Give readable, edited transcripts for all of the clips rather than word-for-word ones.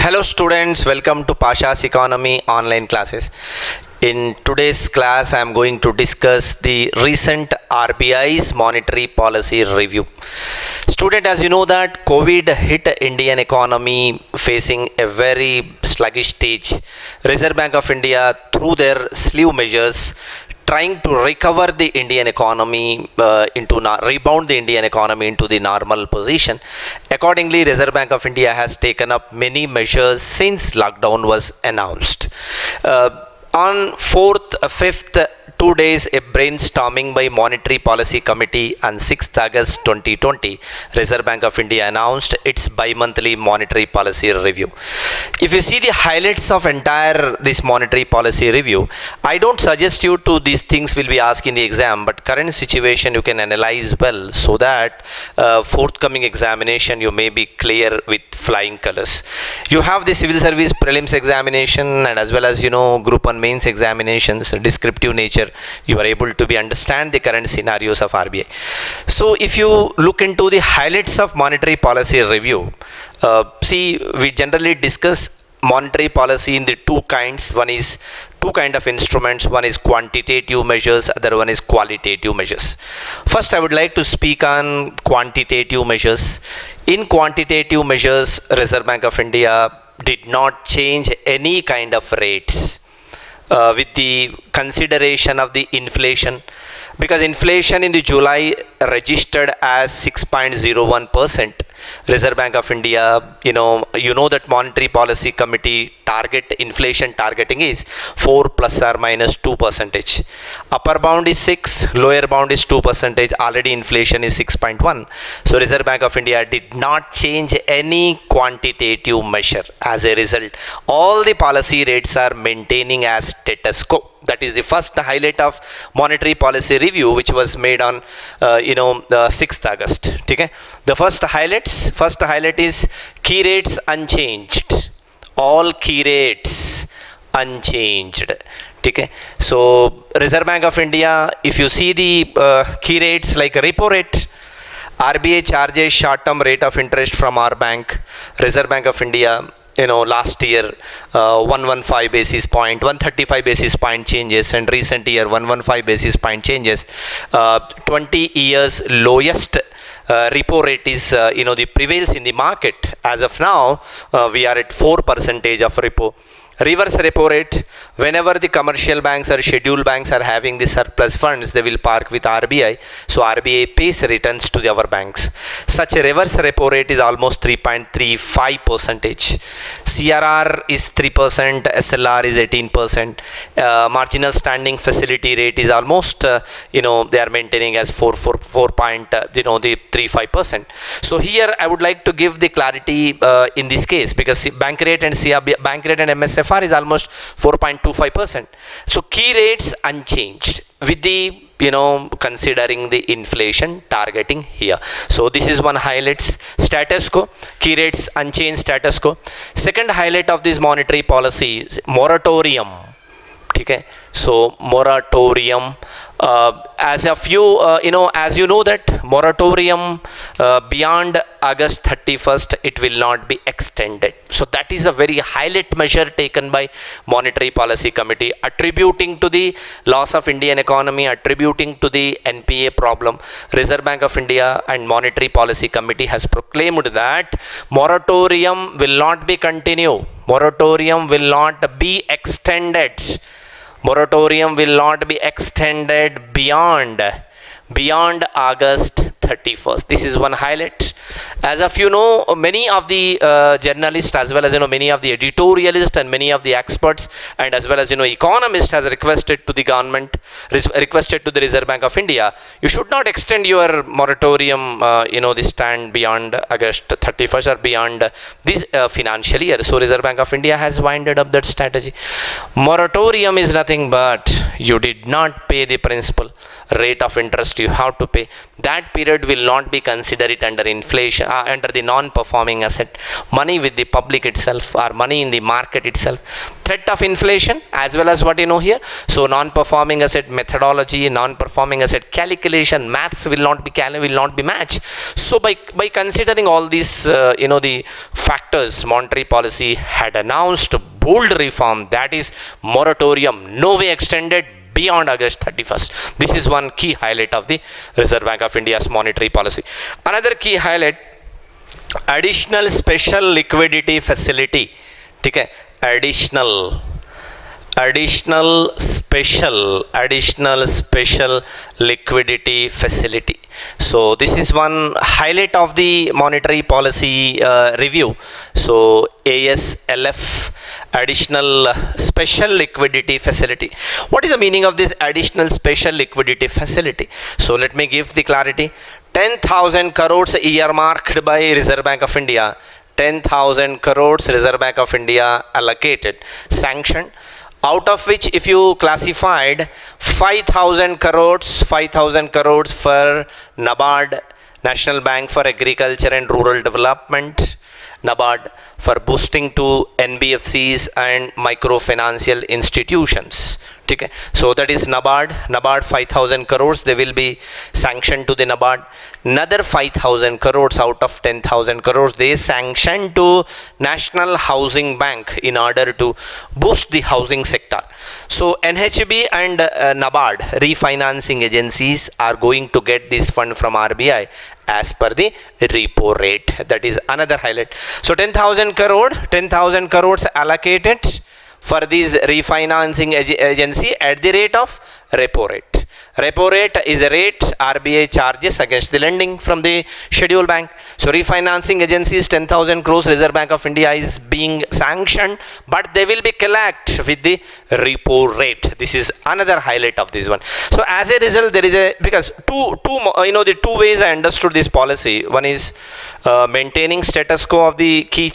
Hello students, welcome to Pasha's Economy online classes. In today's class, I am going to discuss the recent RBI's monetary policy review. Student, as you know that COVID hit Indian economy facing a very sluggish stage. Reserve Bank of India, through their slew measures, trying to recover the Indian economy rebound the Indian economy into the normal position. Accordingly, Reserve Bank of India has taken up many measures since lockdown was announced. On 4th, 5th, 2 days, a brainstorming by Monetary Policy Committee on 6th August 2020, Reserve Bank of India announced its bi-monthly monetary policy review. If you see the highlights of entire this monetary policy review, I don't suggest you to these things will be asked in the exam, but current situation you can analyze well so that forthcoming examination you may be clear with flying colors. You have the civil service prelims examination and as well as group 1 mains examinations, descriptive nature. You are able to understand the current scenarios of RBI. So if you look into the highlights of monetary policy review, we generally discuss monetary policy in the two kinds. One is two kind of instruments. One is quantitative measures, other one is qualitative measures. First, I would like to speak on quantitative measures. In quantitative measures, Reserve Bank of India did not change any kind of rates with the consideration of the inflation, because inflation in the July registered as 6.01%. Reserve Bank of India, that Monetary Policy Committee target inflation targeting is 4 plus or minus 2%. Upper bound is 6, lower bound is 2%. Already inflation is 6.1. So Reserve Bank of India did not change any quantitative measure. As a result, all the policy rates are maintaining as status quo. That is the first highlight of monetary policy review, which was made on the 6th August. Okay? The first highlight is key rates unchanged. All key rates unchanged. Okay? So Reserve Bank of India, if you see the key rates like repo rate, RBI charges short-term rate of interest from our bank. Reserve Bank of India, last year 115 basis point, 135 basis point changes, and recent year 115 basis point changes. 20 years lowest repo rate is the prevails in the market. As of now, we are at 4% of repo. Reverse repo rate, whenever the commercial banks or scheduled banks are having the surplus funds, they will park with RBI. So RBI pays returns to our banks. Such a reverse repo rate is almost 3.35%. CRR is 3%, SLR is 18%. Marginal standing facility rate is almost, they are maintaining as 4.35%. So here I would like to give the clarity in this case, because bank rate and MSFR is almost 4.25%. So key rates unchanged with the considering the inflation targeting here. So this is one highlights, status quo, key rates unchanged, status quo. Second highlight of this monetary policy is moratorium. Okay, so moratorium, as of as you know that moratorium beyond August 31st, it will not be extended. So that is a very highlight measure taken by Monetary Policy Committee, attributing to the loss of Indian economy, attributing to the NPA problem. Reserve Bank of India and Monetary Policy Committee has proclaimed that moratorium will not be continued. Moratorium will not be extended. Moratorium will not be extended beyond August 31st. This is one highlight. As of many of the journalists, as well as many of the editorialists and many of the experts, and as well as economists has requested to the government, requested to the Reserve Bank of India, you should not extend your moratorium this stand beyond August 31st or beyond this financial year. So Reserve Bank of India has winded up that strategy. Moratorium is nothing but you did not pay the principal rate of interest you have to pay. That period will not be considered under inflation under the non-performing asset, money with the public itself or money in the market itself, threat of inflation as well as what you know here. So non-performing asset methodology, non-performing asset calculation, maths will not be matched. So by considering all these the factors, monetary policy had announced bold reform, that is moratorium no way extended beyond August 31st. This is one key highlight of the Reserve Bank of India's monetary policy. Another key highlight, additional special liquidity facility. Okay, additional special liquidity facility. So this is one highlight of the monetary policy review. So ASLF, additional special liquidity facility. What is the meaning of this additional special liquidity facility? So let me give the clarity. 10,000 crores earmarked by Reserve Bank of India. 10,000 crores Reserve Bank of India allocated, sanctioned, out of which if you classified 5,000 crores for NABARD, National Bank for Agriculture and Rural Development, NABARD, for boosting to NBFCs and microfinancial institutions. Okay. So that is NABARD 5,000 crores, they will be sanctioned to the NABARD. Another 5,000 crores out of 10,000 crores they sanctioned to National Housing Bank in order to boost the housing sector. So NHB and NABARD refinancing agencies are going to get this fund from RBI as per the repo rate. That is another highlight. So 10,000 crores allocated for this refinancing agency at the rate of repo rate. Repo rate is a rate RBI charges against the lending from the schedule bank. So refinancing agencies 10,000 crores Reserve Bank of India is being sanctioned, but they will be collect with the repo rate. This is another highlight of this one. So as a result, there is a, because the two ways I understood this policy. One is maintaining status quo of the key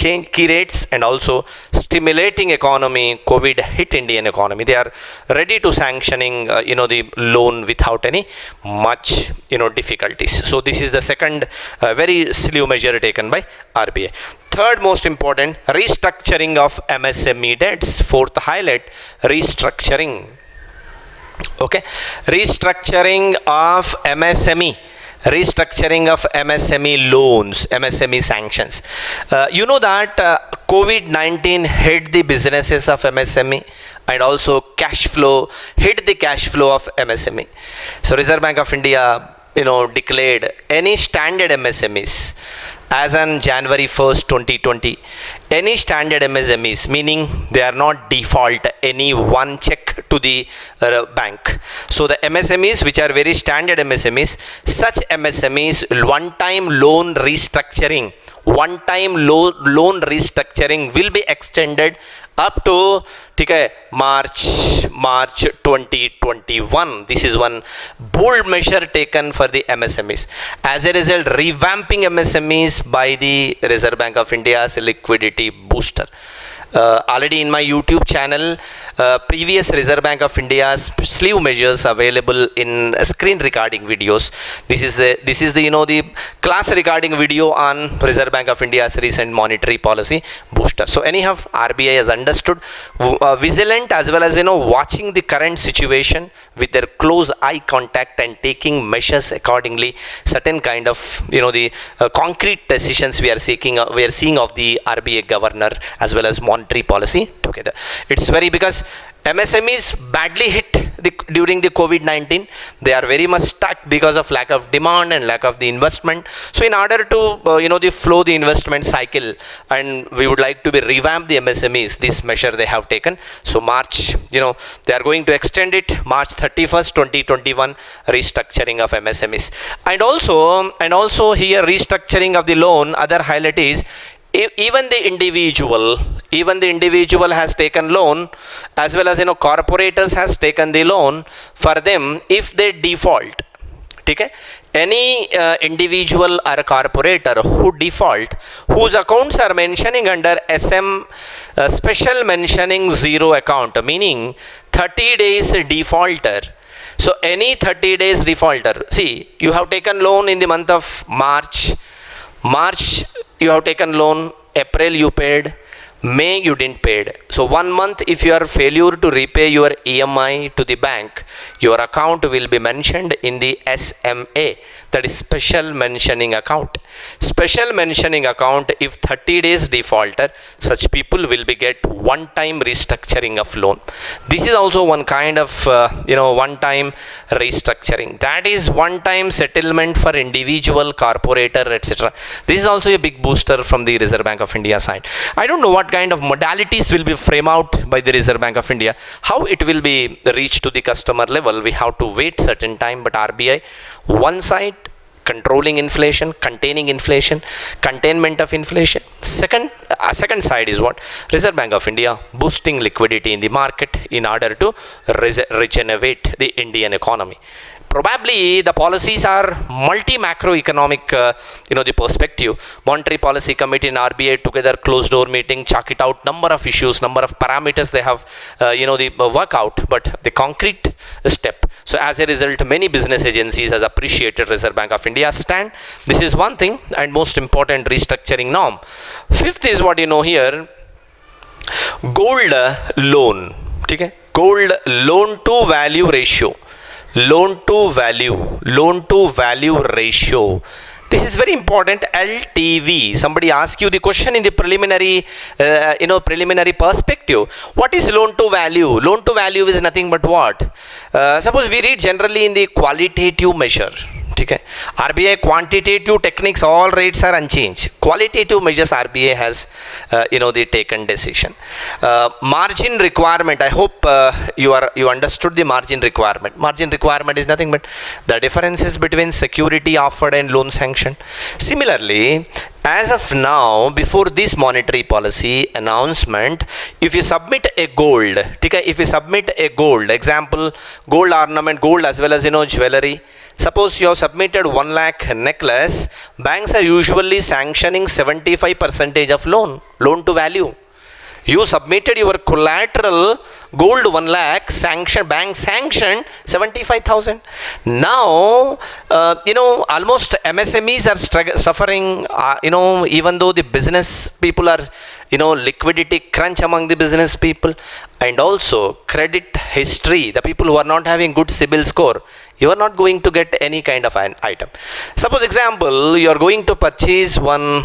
rates and also stimulating economy. COVID hit Indian economy. They are ready to sanctioning the loan without any much difficulties. So this is the second very slew measure taken by RBI. Third most important, restructuring of MSME debts. Fourth highlight, restructuring. Okay, restructuring of MSME loans, MSME sanctions. You know that COVID-19 hit the businesses of MSME and also hit the cash flow of MSME. So Reserve Bank of India declared any standard MSMEs as on January 1st, 2020, any standard MSMEs, meaning they are not default any one check to the bank. So the MSMEs which are very standard MSMEs, such MSMEs one-time loan restructuring will be extended up to March 2021. This is one bold measure taken for the MSMEs. As a result, revamping MSMEs by the Reserve Bank of India's liquidity booster. Already in my YouTube channel, previous Reserve Bank of India's slew measures available in screen recording videos. This is the the class recording video on Reserve Bank of India's recent monetary policy booster. So anyhow, RBI has understood, vigilant as well as watching the current situation with their close eye contact and taking measures accordingly. Certain kind of the concrete decisions we are seeing of the RBI governor as well as monetary policy together. It's very, because MSMEs badly hit during the COVID-19. They are very much stuck because of lack of demand and lack of the investment. So in order to the investment cycle, and we would like to revamp the MSMEs, this measure they have taken. So March, they are going to extend it March 31st, 2021, restructuring of MSMEs. And also here restructuring of the loan. Other highlight is, even the individual has taken loan, as well as corporators has taken the loan. For them, if they default, okay, any individual or a corporator who default, whose accounts are mentioning under SM special mentioning zero account, meaning 30 days defaulter. So any 30 days defaulter, see, you have taken loan in the month of March March you have taken loan, April you paid, May you didn't paid. So 1 month if you are failure to repay your EMI to the bank, your account will be mentioned in the SMA, that is special mentioning account. Special mentioning account, if 30 days defaulter, such people will be get one time restructuring of loan. This is also one kind of one time restructuring, that is one time settlement for individual, corporator, etc. This is also a big booster from the Reserve Bank of India side. I don't know what kind of modalities will be framed out by the Reserve Bank of India, how it will be reached to the customer level. We have to wait certain time, but RBI one side controlling inflation, containing inflation, containment of inflation. Second side is what? Reserve Bank of India boosting liquidity in the market in order to regenerate the Indian economy. Probably the policies are multi-macroeconomic, the perspective. Monetary Policy Committee and RBI together, closed door meeting, chalk it out, number of issues, number of parameters they have, the work out, but the concrete step. So as a result, many business agencies has appreciated Reserve Bank of India's stand. This is one thing, and most important, restructuring norm. Fifth is what here, gold loan. Okay? Gold loan to value ratio. Loan to value ratio. This is very important. LTV. Somebody asks you the question in the preliminary, preliminary perspective. What is loan to value? Loan to value is nothing but what? Suppose we read generally in the qualitative measure. Okay. RBI quantitative techniques, all rates are unchanged. Qualitative measures RBI has, the taken decision. Margin requirement. I hope you understood the margin requirement. Margin requirement is nothing but the differences between security offered and loan sanction. Similarly, as of now, before this monetary policy announcement, if you submit a gold, example, gold ornament, gold as well as jewelry. Suppose you have submitted 1 lakh necklace, banks are usually sanctioning 75% of loan to value. You submitted your collateral, gold 1 lakh, bank sanctioned 75,000. Now, almost MSMEs are suffering, even though the business people are, liquidity crunch among the business people, and also credit history, the people who are not having good CIBIL score, you are not going to get any kind of an item. Suppose example, you are going to purchase one,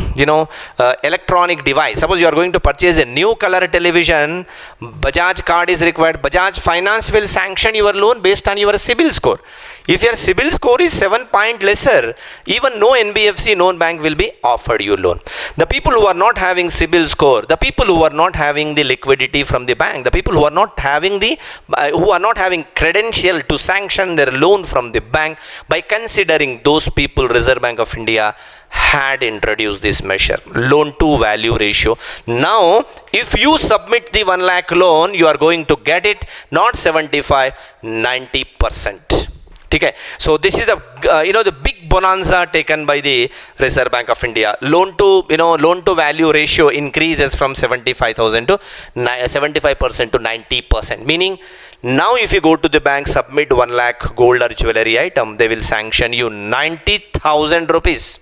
electronic device. Suppose you are going to purchase a new color television, Bajaj card is required. Bajaj Finance will sanction your loan based on your CIBIL score. If your CIBIL score is 7 point lesser, even no NBFC, no bank will be offered you loan. The people who are not having CIBIL score, the people who are not having the liquidity from the bank, the people who are not having credential to sanction their loan from the bank, by considering those people, Reserve Bank of India had introduced this measure, loan to value ratio. Now, if you submit the 1 lakh loan, you are going to get it not 75, 90%. Okay. So this is the big bonanza taken by the Reserve Bank of India. Loan to value ratio increases from 75,000 to 75% to 90%. Meaning, now if you go to the bank, submit 1 lakh gold or jewelry item, they will sanction you 90,000 rupees.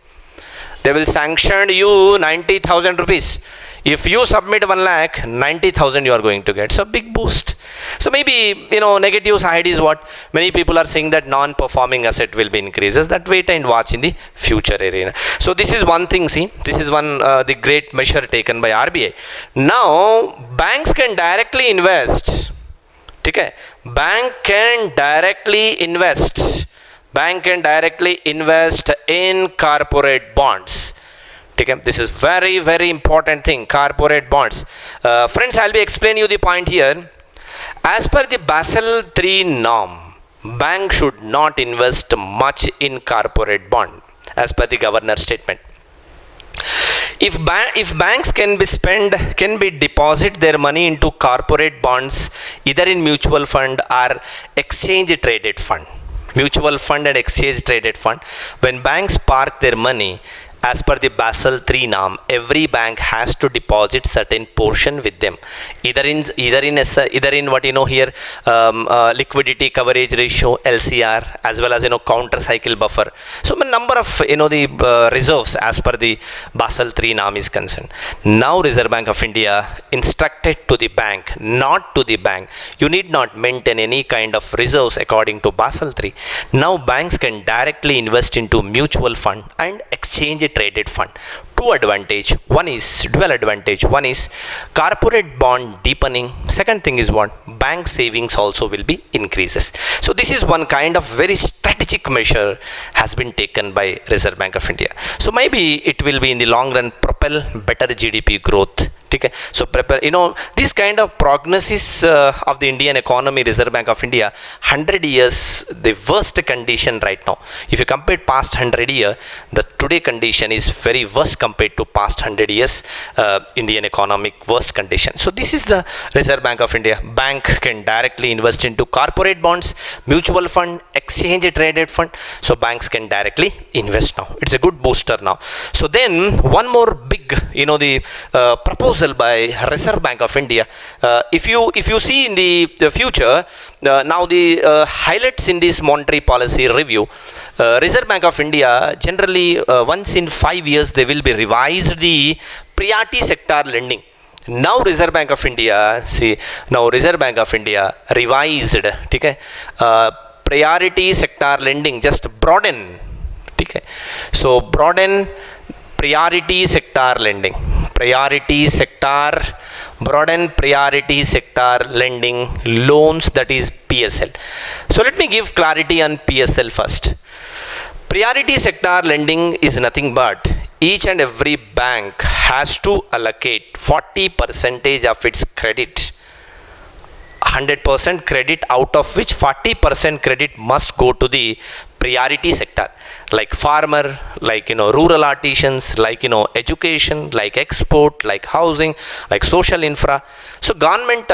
They will sanction you 90,000 rupees. If you submit 1 lakh, 90,000 you are going to get. So big boost. So maybe, negative side is what? Many people are saying that non-performing asset will be increases. That wait and watch in the future arena. So this is one thing, see. This is one, the great measure taken by RBI. Now, banks can directly invest. Okay. Bank can directly invest in corporate bonds. This is very, very important thing, corporate bonds. Friends, I'll be explaining you the point here. As per the Basel III norm, bank should not invest much in corporate bond, as per the governor's statement. If banks can be deposit their money into corporate bonds, either in mutual fund or exchange traded fund. Mutual fund and exchange traded fund. When banks park their money, as per the Basel III norm, every bank has to deposit certain portion with them, either in what here, liquidity coverage ratio (LCR), as well as counter cycle buffer. So a number of the reserves as per the Basel III norm is concerned. Now Reserve Bank of India instructed to the bank, not to the bank, you need not maintain any kind of reserves according to Basel III. Now banks can directly invest into mutual fund and exchange traded fund. Two advantage. One is dual advantage. One is corporate bond deepening. Second thing is what? Bank savings also will be increases. So this is one kind of very strategic measure has been taken by Reserve Bank of India. So maybe it will be in the long run propel better GDP growth. Okay. So prepare, this kind of prognosis of the Indian economy, Reserve Bank of India, 100 years, the worst condition right now. If you compare past 100 years, the today condition is very worst compared to past 100 years Indian economic worst condition. So this is the Reserve Bank of India. Bank can directly invest into corporate bonds, mutual fund, exchange traded fund. So banks can directly invest now. It's a good booster now. So then one more big, the proposal by Reserve Bank of India. If you see in the future, now the highlights in this monetary policy review, Reserve Bank of India generally once in 5 years they will be revised the priority sector lending. Now Reserve Bank of India, Reserve Bank of India revised, okay, priority sector lending, just broaden, okay. So broaden priority sector lending, broaden priority sector lending loans, that is PSL. So let me give clarity on PSL first. Priority sector lending is nothing but each and every bank has to allocate 40% of its credit, 100% credit, out of which 40% credit must go to the priority sector, like farmer, like rural artisans, like education, like export, like housing, like social infra. So government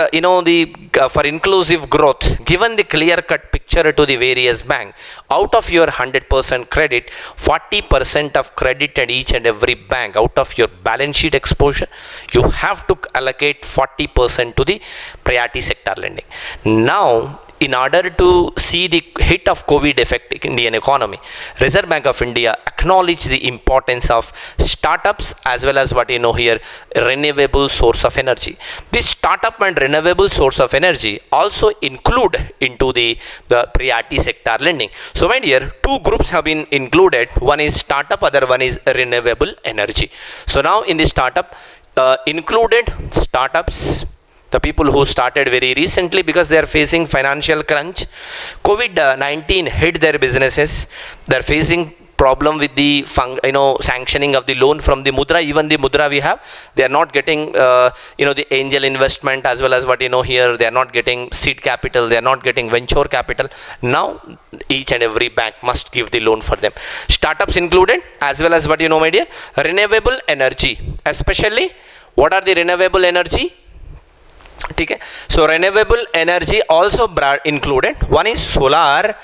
for inclusive growth, given the clear cut picture to the various bank, out of your 100% credit, 40% of credit at each and every bank, out of your balance sheet exposure, you have to allocate 40% to the priority sector lending. Now in order to see the hit of COVID effect in Indian economy, Reserve Bank of India acknowledged the importance of startups as well as what here, renewable source of energy. This startup and renewable source of energy also include into the priority sector lending. So my dear, two groups have been included. One is startup, other one is renewable energy. So now in the startup, included startups, the people who started very recently because they are facing financial crunch. COVID-19 hit their businesses. They are facing problem with the sanctioning of the loan from the Mudra. Even the Mudra we have, they are not getting the angel investment as well as what here, they are not getting seed capital, they are not getting venture capital. Now each and every bank must give the loan for them. Startups included, as well as what my dear, renewable energy. Especially what are the renewable energy? Okay. So renewable energy also included. One is solar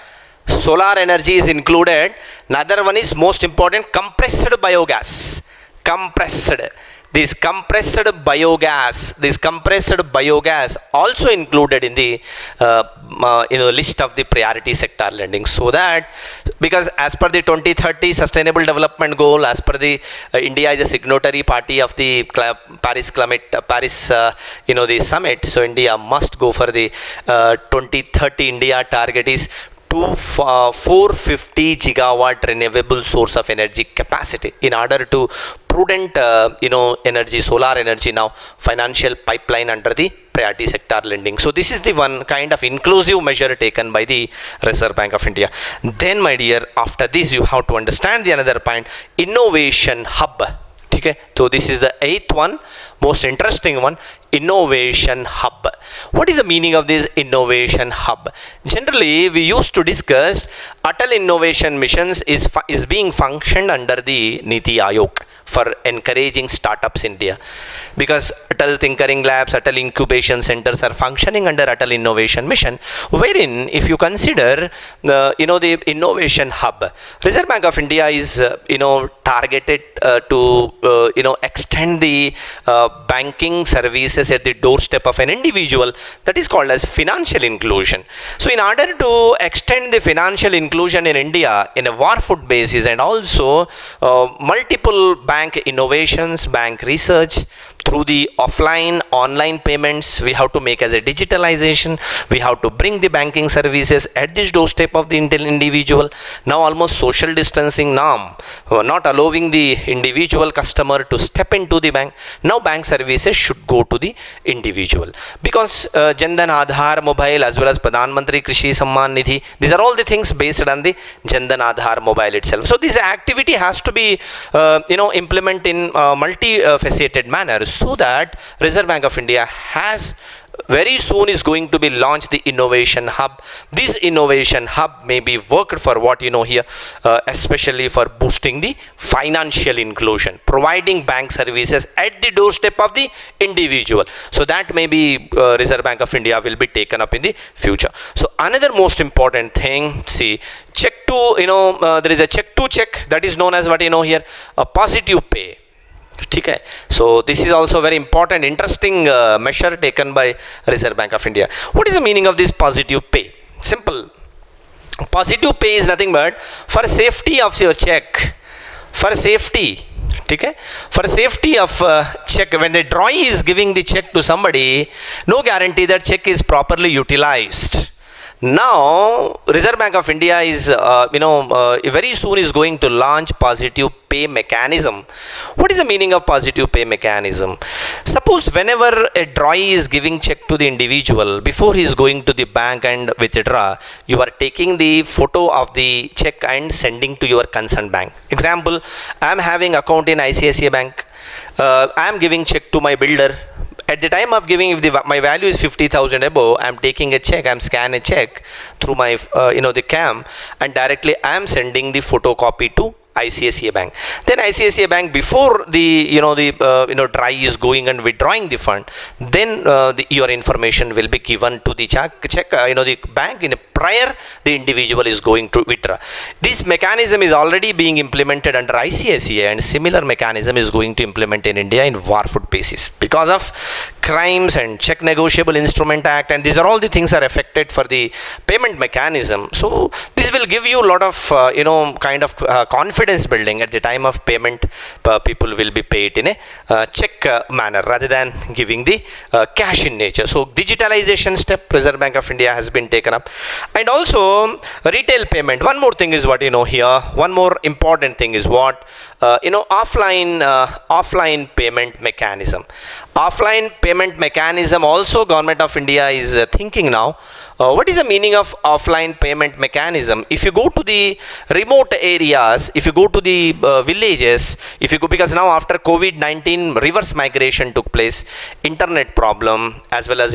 energy is included. Another one is most important, compressed biogas. This compressed biogas also included in the list of the priority sector lending. So that, because as per the 2030 sustainable development goal, as per the India is a signatory party of the Paris the summit. So India must go for the 2030 India target is 450 gigawatt renewable source of energy capacity in order to prudent energy, solar energy now financial pipeline under the priority sector lending. So this is the one kind of inclusive measure taken by the Reserve Bank of India. Then my dear, after this you have to understand the another point, innovation hub. Okay, so this is the eighth one, most interesting one, innovation hub. What is the meaning of this innovation hub? Generally, we used to discuss Atal Innovation Missions is being functioned under the Niti Aayog for encouraging startups in India, because Atal Tinkering Labs, Atal Incubation Centers are functioning under Atal Innovation Mission, wherein if you consider the the innovation hub, Reserve Bank of India is targeted to extend the banking services at the doorstep of an individual. That is called as financial inclusion. So in order to extend the financial inclusion in India in a war foot basis, and also multiple bank innovations, bank research through the offline online payments, we have to make as a digitalization. We have to bring the banking services at this doorstep of the individual. Now almost social distancing norm, not allowing the individual customer to step into the bank. Now bank services should go to the individual, because Jan Dhan Aadhaar Mobile as well as Pradhan Mantri Krishi Samman Nidhi, these are all the things based on the Jan Dhan Aadhaar Mobile itself. So this activity has to be implemented in multi-faceted manner, so that Reserve Bank of India has very soon is going to be launched the innovation hub. This innovation hub may be worked for what here, especially for boosting the financial inclusion, providing bank services at the doorstep of the individual. So that may be Reserve Bank of India will be taken up in the future. So another most important thing, see, check to there is a check to check, that is known as what here, a positive pay. Okay. So this is also very important, interesting measure taken by Reserve Bank of India. What is the meaning of this positive pay? Simple. Positive pay is nothing but for safety of your check. For safety. Okay? For safety of check, when the drawee is giving the check to somebody, no guarantee that check is properly utilized. Now, Reserve Bank of India is, very soon is going to launch positive pay mechanism. What is the meaning of positive pay mechanism? Suppose whenever a drawee is giving check to the individual, before he is going to the bank and withdraw, you are taking the photo of the check and sending to your concerned bank. Example, I am having account in ICICI Bank. I am giving check to my builder. At the time of giving, if my value is 50,000 above, I am taking a check, I am scanning a check through my, the cam, and directly I am sending the photocopy to ICICI Bank. Then ICICI Bank, before the drawee is going and withdrawing the fund, then your information will be given to the the bank in a prior the individual is going to withdraw. This mechanism is already being implemented under ICICI, and similar mechanism is going to implement in India in war foot basis, because of crimes and Check Negotiable Instrument Act, and these are all the things are affected for the payment mechanism. So this will give you a lot of kind of confidence building at the time of payment. People will be paid in a check manner rather than giving the cash in nature. So digitalization step, Reserve Bank of India has been taken up. And also retail payment. One more thing is what here. One more important thing is what offline payment mechanism. Offline payment mechanism also Government of India is thinking now. What is the meaning of offline payment mechanism? If you go to the remote areas, if you go to the villages, because now after COVID-19 reverse migration took place, internet problem as well as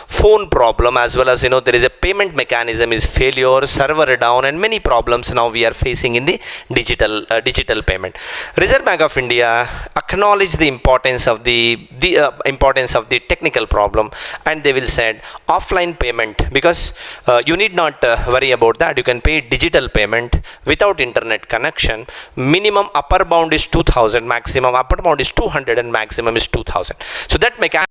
phone problem, as well as there is a payment mechanism is failure, server down, and many problems now we are facing in the digital payment. Reserve Bank of India acknowledge the importance of the technical problem, and they will send offline payment, because you need not worry about that. You can pay digital payment without internet connection. Minimum upper bound is 2,000, maximum upper bound is 200, and maximum is 2,000. So that mechanism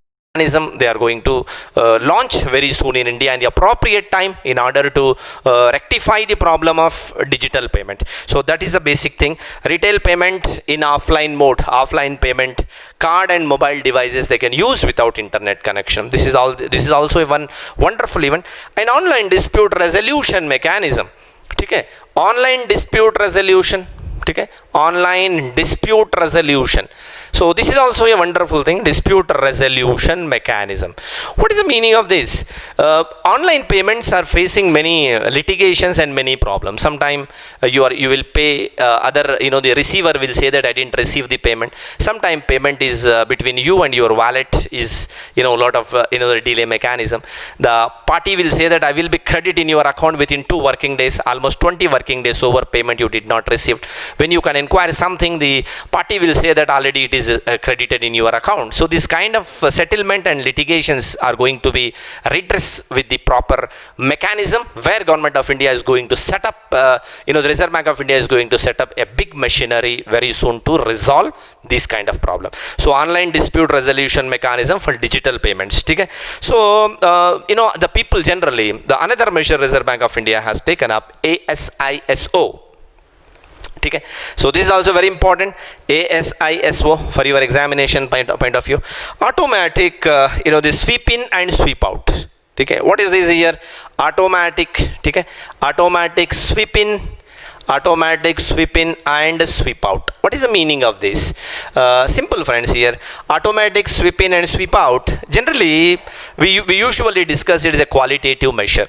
they are going to launch very soon in India in the appropriate time in order to rectify the problem of digital payment. So that is the basic thing. Retail payment in offline mode, offline payment, card and mobile devices they can use without internet connection. This is also one wonderful event. An online dispute resolution mechanism. Okay? Online dispute resolution. Okay? Online dispute resolution. So this is also a wonderful thing, dispute resolution mechanism. What is the meaning of this? Online payments are facing many litigations and many problems. Sometimes you will pay the receiver will say that I didn't receive the payment. Sometimes payment is between you and your wallet is a lot of the delay mechanism. The party will say that I will be credit in your account within 2 working days. Almost 20 working days over payment you did not receive. When you can inquire something, the party will say that already it is credited in your account. So this kind of settlement and litigations are going to be redressed with the proper mechanism, where Government of India is going to set up, the Reserve Bank of India is going to set up a big machinery very soon to resolve this kind of problem. So online dispute resolution mechanism for digital payments. Okay? So the people generally, the another measure Reserve Bank of India has taken up, ASISO. Okay. So this is also very important, ASISO, for your examination point of view. Automatic, the sweep in and sweep out. Okay. What is this here? Automatic, okay, automatic sweep in, and sweep out. What is the meaning of this? Simple, friends. Here, automatic sweep in and sweep out, generally we usually discuss it as a qualitative measure.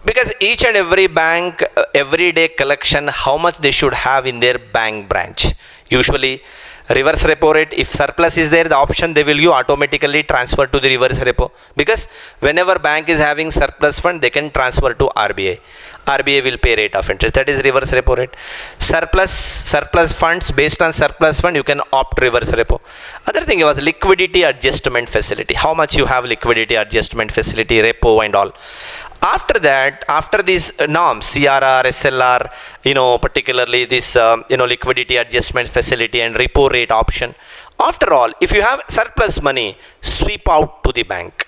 Because each and every bank, everyday collection, how much they should have in their bank branch. Usually reverse repo rate, if surplus is there, the option they will give automatically transfer to the reverse repo, because whenever bank is having surplus fund, they can transfer to RBI. RBI will pay rate of interest, that is reverse repo rate. Surplus funds, based on surplus fund you can opt reverse repo. Other thing was liquidity adjustment facility, how much you have liquidity adjustment facility, repo and all. After that, after these norms, CRR, SLR, particularly this, liquidity adjustment facility and repo rate option. After all, if you have surplus money, sweep out to the bank.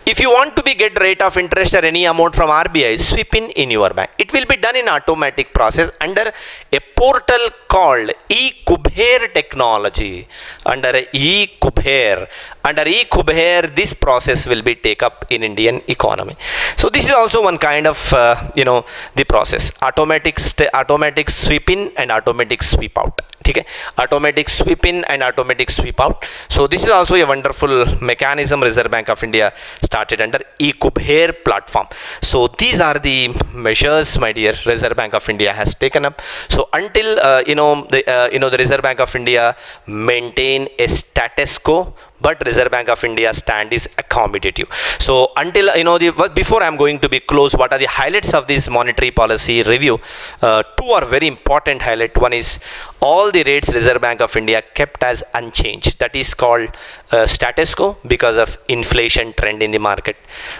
If you want to get rate of interest or any amount from RBI, sweep in your bank. It will be done in automatic process under a portal called eKuber technology. Under eKuber, this process will be take up in Indian economy. So this is also one kind of the process, automatic sweep in and automatic sweep out. Okay, automatic sweep in and automatic sweep out. So this is also a wonderful mechanism Reserve Bank of India started under eKuber platform. So these are the measures, my dear, Reserve Bank of India has taken up. So until the Reserve Bank of India maintain a status quo, but Reserve Bank of India stand is accommodative. So until before I'm going to be close, what are the highlights of this monetary policy review? Two are very important highlight. One is all the rates Reserve Bank of India kept as unchanged. That is called status quo because of inflation trend in the market,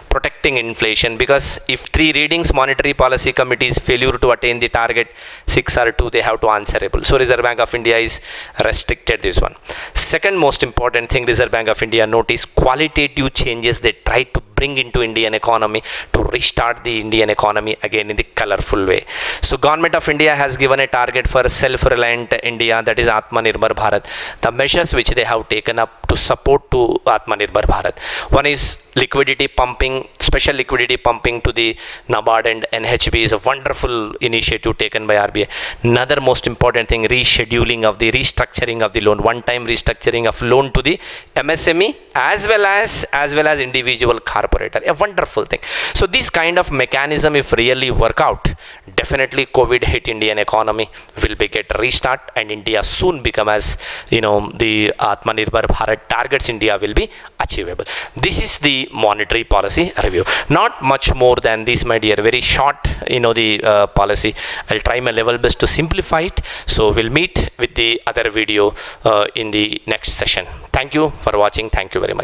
protecting inflation, because if 3 readings monetary policy committee's failure to attain the target, 6 or 2 they have to answerable. So Reserve Bank of India is restricted this one. Second most important thing Reserve Bank of India notice, qualitative changes they try to bring into Indian economy to restart the Indian economy again in the colorful way. So Government of India has given a target for self-reliant India, that is Atmanirbhar Bharat. The measures which they have taken up to support to Atmanirbhar Bharat. One is liquidity pumping, special liquidity pumping to the NABARD and NHB is a wonderful initiative taken by RBI. Another most important thing, rescheduling of the restructuring of the loan, one-time restructuring of loan to the MSME as well as individual corporator, a wonderful thing. So this kind of mechanism, if really work out, definitely COVID hit Indian economy will be get restart and India soon become as the Atmanirbhar Bharat targets India will be achievable. This is the monetary policy review. Not much more than this, my dear, very short the policy. I'll try my level best to simplify it. So we'll meet with the other video in the next session. Thank you for watching. Thank you very much.